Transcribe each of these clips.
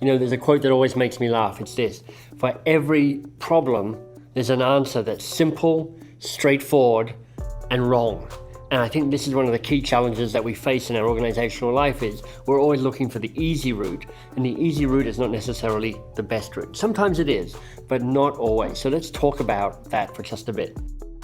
You know, there's a quote that always makes me laugh. It's this: for every problem, there's an answer that's simple, straightforward, and wrong. And I think this is one of the key challenges that we face in our organizational life is we're always looking for the easy route, and the easy route is not necessarily the best route. Sometimes it is, but not always. So let's talk about that for just a bit.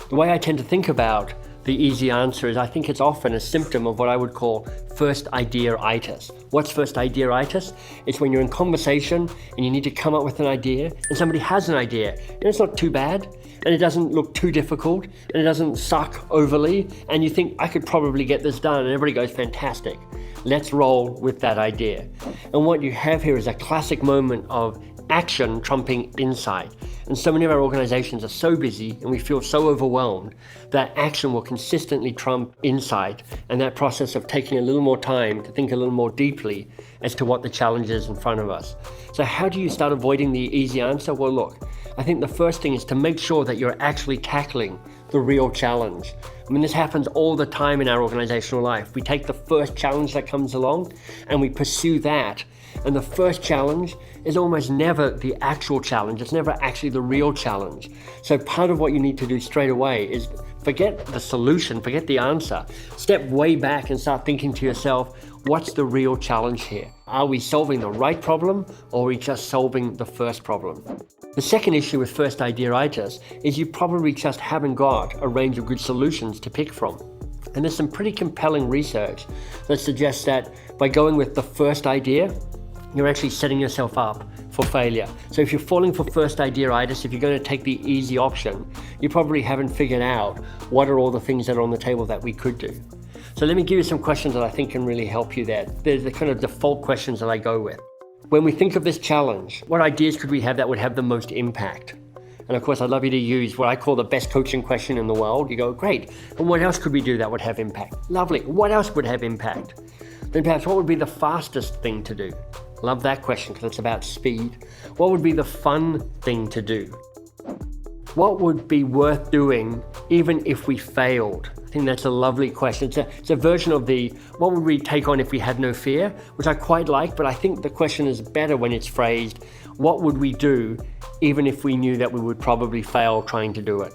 The way I tend to think about the easy answer is I think it's often a symptom of what I would call first idea-itis. What's first idea-itis? It's when you're in conversation and you need to come up with an idea and somebody has an idea and it's not too bad and it doesn't look too difficult and it doesn't suck overly and you think, I could probably get this done, and everybody goes, fantastic. Let's roll with that idea. And what you have here is a classic moment of action trumping insight. And so many of our organizations are so busy and we feel so overwhelmed that action will consistently trump insight, and that process of taking a little more time to think a little more deeply as to what the challenge is in front of us. So how do you start avoiding the easy answer? Well, look, I think the first thing is to make sure that you're actually tackling the real challenge. I mean, this happens all the time in our organizational life. We take the first challenge that comes along and we pursue that. And the first challenge is almost never the actual challenge. It's never actually the real challenge. So part of what you need to do straight away is forget the solution, forget the answer. Step way back and start thinking to yourself, what's the real challenge here? Are we solving the right problem, or are we just solving the first problem? The second issue with first idea-itis is you probably just haven't got a range of good solutions to pick from. And there's some pretty compelling research that suggests that by going with the first idea, you're actually setting yourself up for failure. So if you're falling for first idea-itis, if you're going to take the easy option, you probably haven't figured out what are all the things that are on the table that we could do. So let me give you some questions that I think can really help you there. There's the kind of default questions that I go with. When we think of this challenge, what ideas could we have that would have the most impact? And of course, I'd love you to use what I call the best coaching question in the world. You go, great. And what else could we do that would have impact? Lovely. What else would have impact? Then perhaps what would be the fastest thing to do? Love that question because it's about speed. What would be the fun thing to do? What would be worth doing even if we failed? I think that's a lovely question. It's a version of the what would we take on if we had no fear, which I quite like, but I think the question is better when it's phrased, what would we do even if we knew that we would probably fail trying to do it?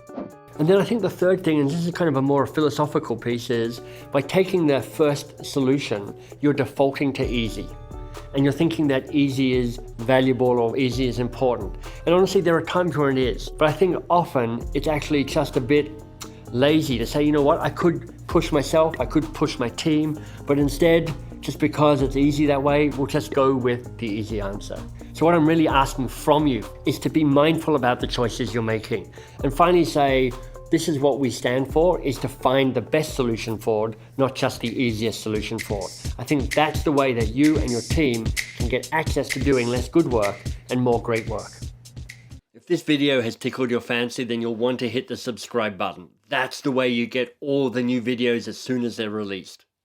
And then I think the third thing, and this is kind of a more philosophical piece, is by taking the first solution, you're defaulting to easy. And you're thinking that easy is valuable or easy is important. And honestly, there are times where it is. But I think often it's actually just a bit lazy to say, you know what, I could push myself, I could push my team, but instead, just because it's easy that way, we'll just go with the easy answer. So what I'm really asking from you is to be mindful about the choices you're making. And finally say, this is what we stand for, is to find the best solution forward, not just the easiest solution forward. I think that's the way that you and your team can get access to doing less good work and more great work. If this video has tickled your fancy, then you'll want to hit the subscribe button. That's the way you get all the new videos as soon as they're released.